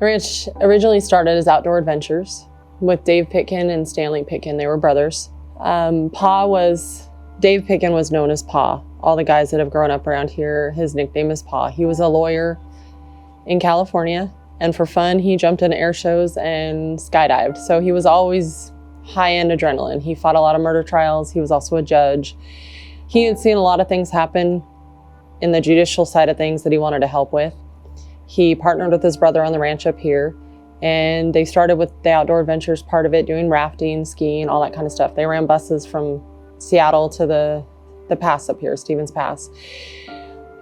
The ranch originally started as outdoor adventures with Dave Pitkin and Stanley Pitkin. They were brothers. Dave Pitkin was known as Pa. All the guys that have grown up around here, his nickname is Pa. He was a lawyer in California, and for fun, he jumped in air shows and skydived. So he was always high-end adrenaline. He fought a lot of murder trials. He was also a judge. He had seen a lot of things happen in the judicial side of things that he wanted to help with. He partnered with his brother on the ranch up here, and they started with the outdoor adventures part of it, doing rafting, skiing, all that kind of stuff. They ran buses from Seattle to the pass up here, Stevens Pass.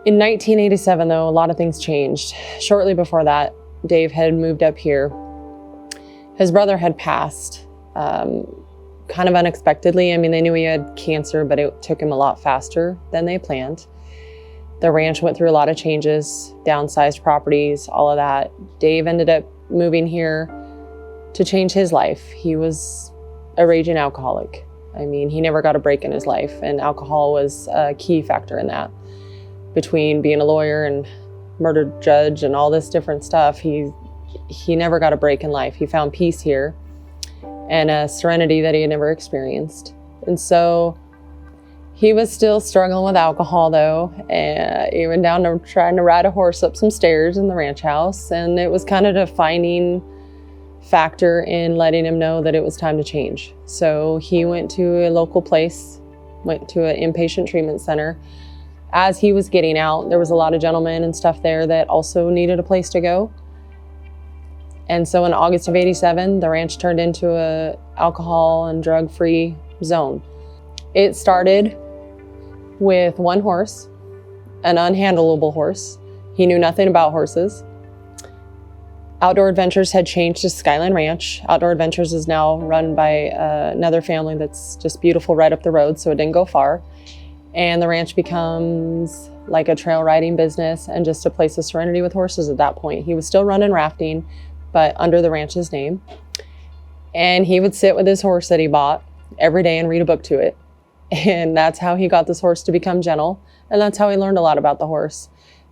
In 1987, though, a lot of things changed. Shortly before that, Dave had moved up here. His brother had passed kind of unexpectedly. I mean, they knew he had cancer, but it took him a lot faster than they planned. The ranch went through a lot of changes, downsized properties, all of that. Dave ended up moving here to change his life. He was a raging alcoholic. I mean, he never got a break in his life, and alcohol was a key factor in that. Between being a lawyer and murder judge and all this different stuff, he never got a break in life. He found peace here and a serenity that he had never experienced. And so he was still struggling with alcohol, though, and even down to trying to ride a horse up some stairs in the ranch house. And it was kind of a defining factor in letting him know that it was time to change. So he went to a local place, went to an inpatient treatment center. As he was getting out, there was a lot of gentlemen and stuff there that also needed a place to go. And so in August of '87, the ranch turned into a alcohol and drug-free zone. It started with one horse, an unhandleable horse. He knew nothing about horses. Outdoor Adventures had changed to Skyland Ranch. Outdoor Adventures is now run by another family that's just beautiful right up the road, so it didn't go far. And the ranch becomes like a trail riding business and just a place of serenity with horses at that point. He was still running rafting, but under the ranch's name. And he would sit with his horse that he bought every day and read a book to it. And that's how he got this horse to become gentle. And that's how he learned a lot about the horse,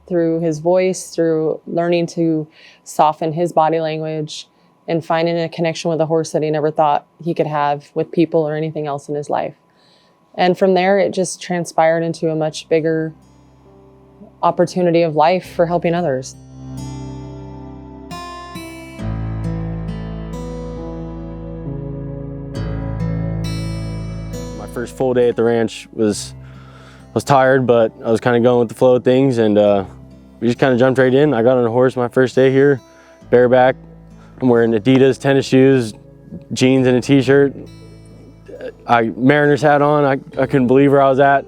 through his voice, through learning to soften his body language and finding a connection with a horse that he never thought he could have with people or anything else in his life. And from there, it just transpired into a much bigger opportunity of life for helping others. My first full day at the ranch was tired, but I was kind of going with the flow of things, and we just kind of jumped right in. I got on a horse my first day here, bareback. I'm wearing Adidas tennis shoes, jeans and a t-shirt. Mariner's hat on. I couldn't believe where I was at.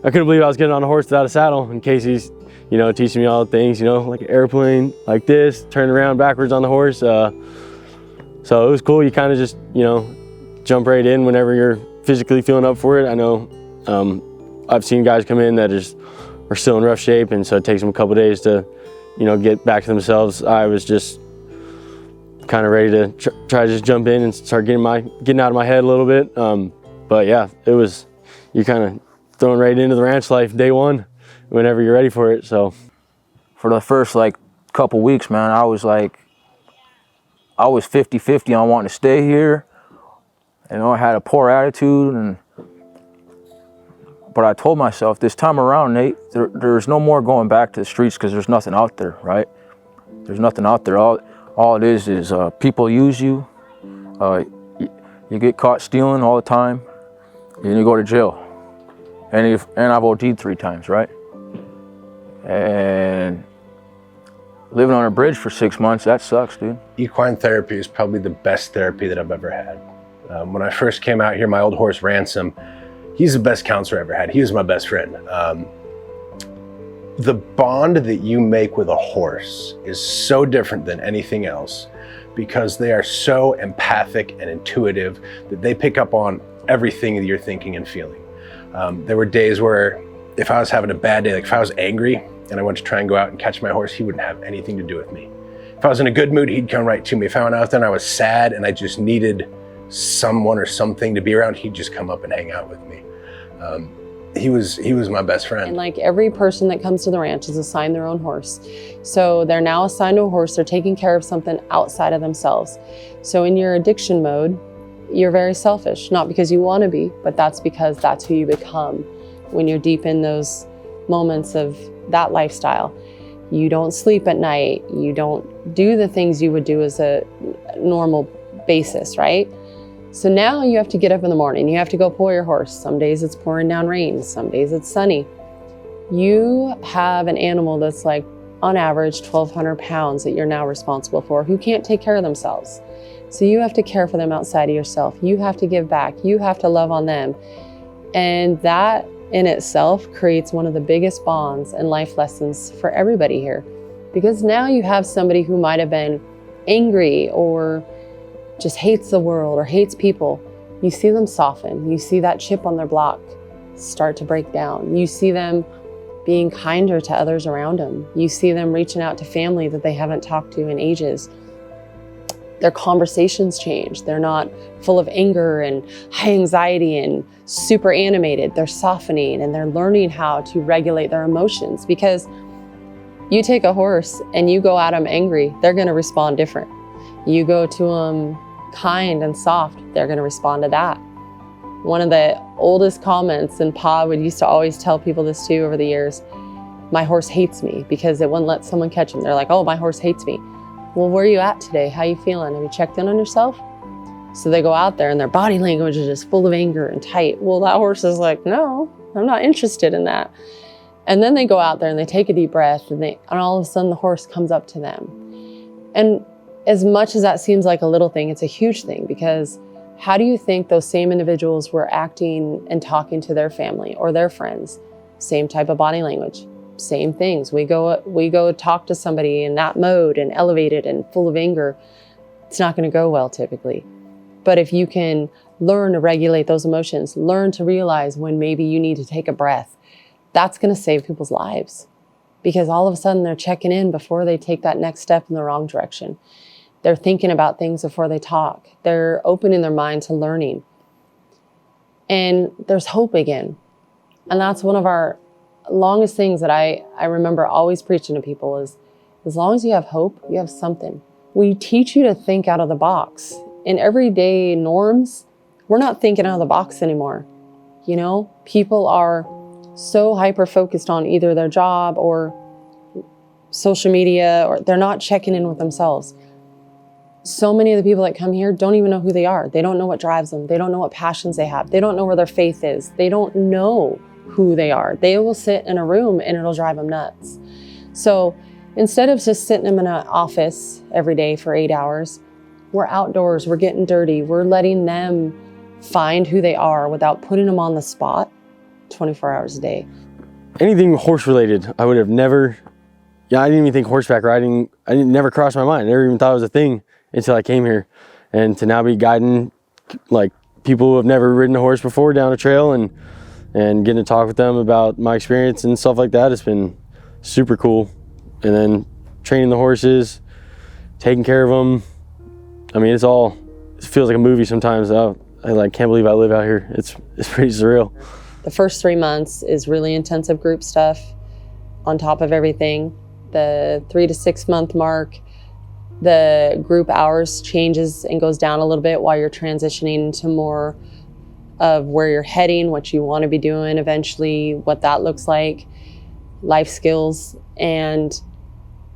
I couldn't believe I was getting on a horse without a saddle. And Casey's, teaching me all the things, like an airplane, like this, turn around backwards on the horse. So it was cool. You kind of just, jump right in whenever you're physically feeling up for it. I know I've seen guys come in that are still in rough shape, and so it takes them a couple of days to, get back to themselves. I was just kind of ready to try to just jump in and start getting out of my head a little bit. But yeah, you're kind of thrown right into the ranch life day one, whenever you're ready for it. So for the first couple weeks, man, I was 50-50 on wanting to stay here. I had a poor attitude, but I told myself this time around, Nate, there's no more going back to the streets, because there's nothing out there, right? There's nothing out there. All it is people use you. You get caught stealing all the time, and you go to jail. And I've OD'd 3 times, right? And living on a bridge for 6 months, that sucks, dude. Equine therapy is probably the best therapy that I've ever had. When I first came out here, my old horse Ransom, he's the best counselor I ever had. He was my best friend. The bond that you make with a horse is so different than anything else, because they are so empathic and intuitive that they pick up on everything that you're thinking and feeling. There were days where if I was having a bad day, if I was angry and I went to try and go out and catch my horse, he wouldn't have anything to do with me. If I was in a good mood, he'd come right to me. If I went out there and I was sad and I just needed someone or something to be around, he'd just come up and hang out with me. He was my best friend. And like every person that comes to the ranch is assigned their own horse. So they're now assigned to a horse. They're taking care of something outside of themselves. So in your addiction mode, you're very selfish, not because you want to be, but that's because that's who you become when you're deep in those moments of that lifestyle. You don't sleep at night. You don't do the things you would do as a normal basis, right? So now you have to get up in the morning. You have to go pull your horse. Some days it's pouring down rain. Some days it's sunny. You have an animal that's like, on average, 1,200 pounds that you're now responsible for, who can't take care of themselves. So you have to care for them outside of yourself. You have to give back. You have to love on them. And that in itself creates one of the biggest bonds and life lessons for everybody here. Because now you have somebody who might have been angry or just hates the world or hates people. You see them soften. You see that chip on their block start to break down. You see them being kinder to others around them. You see them reaching out to family that they haven't talked to in ages. Their conversations change. They're not full of anger and high anxiety and super animated. They're softening and they're learning how to regulate their emotions, because you take a horse and you go at them angry, they're going to respond different. You go to them kind and soft, they're going to respond to that. One of the oldest comments, and Pa used to always tell people this too over the years, my horse hates me, because it wouldn't let someone catch him. They're like, oh, my horse hates me. Well, where are you at today? How you feeling? Have you checked in on yourself? So they go out there and their body language is just full of anger and tight. Well, that horse is like, no, I'm not interested in that. And then they go out there and they take a deep breath, and all of a sudden the horse comes up to them. And as much as that seems like a little thing, it's a huge thing, because how do you think those same individuals were acting and talking to their family or their friends? Same type of body language, same things. We go talk to somebody in that mode and elevated and full of anger. It's not going to go well typically. But if you can learn to regulate those emotions, learn to realize when maybe you need to take a breath, that's going to save people's lives, because all of a sudden they're checking in before they take that next step in the wrong direction. They're thinking about things before they talk. They're opening their mind to learning. And there's hope again. And that's one of our longest things that I remember always preaching to people is, as long as you have hope, you have something. We teach you to think out of the box. In everyday norms, we're not thinking out of the box anymore. You know, people are so hyper-focused on either their job or social media, or they're not checking in with themselves. So many of the people that come here don't even know who they are. They don't know what drives them. They don't know what passions they have. They don't know where their faith is. They don't know who they are. They will sit in a room and it'll drive them nuts. So instead of just sitting them in an office every day for 8 hours, we're outdoors, we're getting dirty, we're letting them find who they are without putting them on the spot 24 hours a day. Anything horse related, I would have never, I didn't even think horseback riding, never crossed my mind. I never even thought it was a thing until I came here. And to now be guiding like people who have never ridden a horse before down a trail and getting to talk with them about my experience and stuff like that, it's been super cool. And then training the horses, taking care of them. I mean, it feels like a movie sometimes. I like can't believe I live out here. It's pretty surreal. The first 3 months is really intensive group stuff on top of everything. The 3 to 6 month mark, the group hours changes and goes down a little bit while you're transitioning to more of where you're heading, what you want to be doing eventually, what that looks like, life skills. And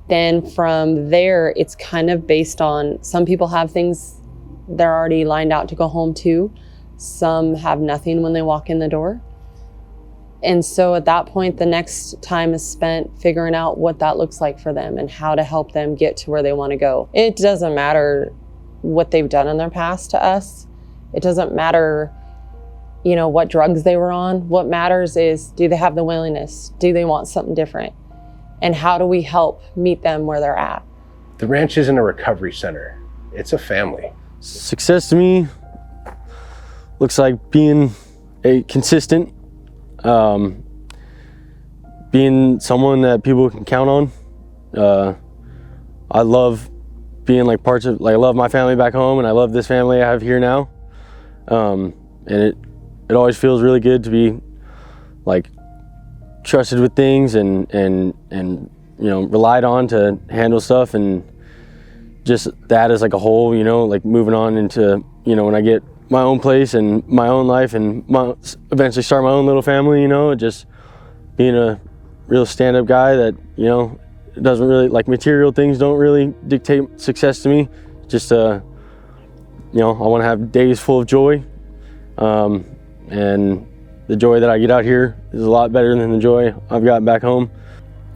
then from there, it's kind of based on, some people have things they're already lined out to go home to. Some have nothing when they walk in the door. And so at that point, the next time is spent figuring out what that looks like for them and how to help them get to where they want to go. It doesn't matter what they've done in their past to us. It doesn't matter, you know, what drugs they were on. What matters is, do they have the willingness? Do they want something different? And how do we help meet them where they're at? The ranch isn't a recovery center. It's a family. Success to me looks like being consistent, being someone that people can count on. I love being like I love my family back home, and I love this family I have here now. And it always feels really good to be like trusted with things and you know, relied on to handle stuff, and just that as like a whole, you know, like moving on into, you know, when I get my own place and my own life and eventually start my own little family, you know, just being a real stand-up guy that, you know, doesn't really, like, material things don't really dictate success to me. Just, you know, I want to have days full of joy, and the joy that I get out here is a lot better than the joy I've got back home.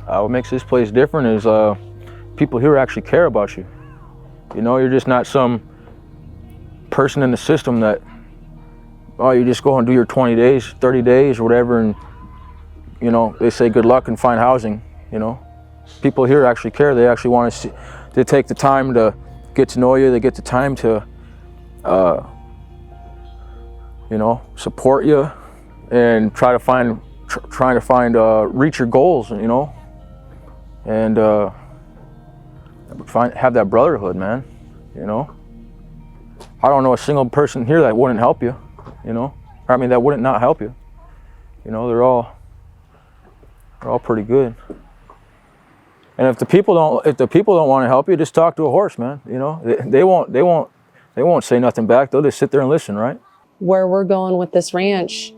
What makes this place different is people here actually care about you. You know, you're just not some person in the system that, oh, you just go and do your 20 days, 30 days or whatever, and, you know, they say good luck and find housing, you know. People here actually care. They actually want to see, they take the time to get to know you. They get the time to, you know, support you and try to find, reach your goals, you know, and have that brotherhood, man, you know. I don't know a single person here that wouldn't help you, you know. I mean, that wouldn't not help you. You know, they're all pretty good. And if the people don't want to help you, just talk to a horse, man. You know, they won't say nothing back. They'll just sit there and listen, right? Where we're going with this ranch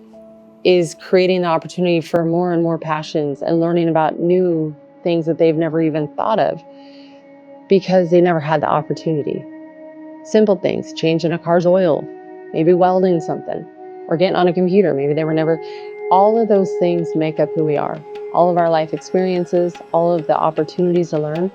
is creating the opportunity for more and more passions and learning about new things that they've never even thought of because they never had the opportunity. Simple things, changing a car's oil, maybe welding something, or getting on a computer. Maybe they were never, all of those things make up who we are. All of our life experiences, all of the opportunities to learn.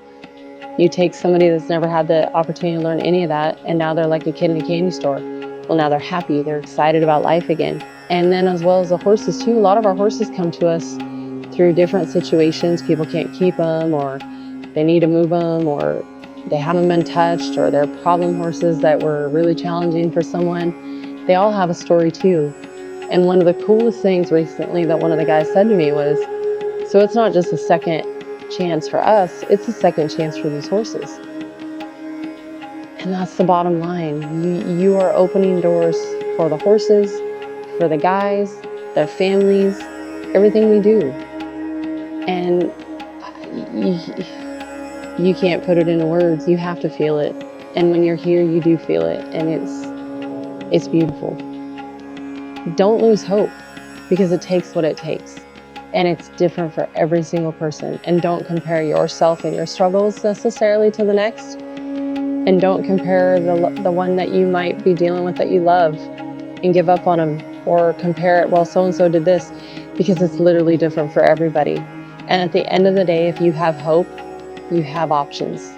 You take somebody that's never had the opportunity to learn any of that, and now they're like a kid in a candy store. Well, now they're happy, they're excited about life again. And then as well as the horses too, a lot of our horses come to us through different situations. People can't keep them, or they need to move them, or they haven't been touched, or they're problem horses that were really challenging for someone. They all have a story too. And one of the coolest things recently that one of the guys said to me was, so it's not just a second chance for us, it's a second chance for these horses. And that's the bottom line. You are opening doors for the horses, for the guys, their families, everything we do. And you can't put it into words. You have to feel it. And when you're here, you do feel it. And it's beautiful. Don't lose hope, because it takes what it takes. And it's different for every single person. And don't compare yourself and your struggles necessarily to the next. And don't compare the one that you might be dealing with that you love and give up on them. Or compare it, well, so-and-so did this, because it's literally different for everybody. And at the end of the day, if you have hope, you have options.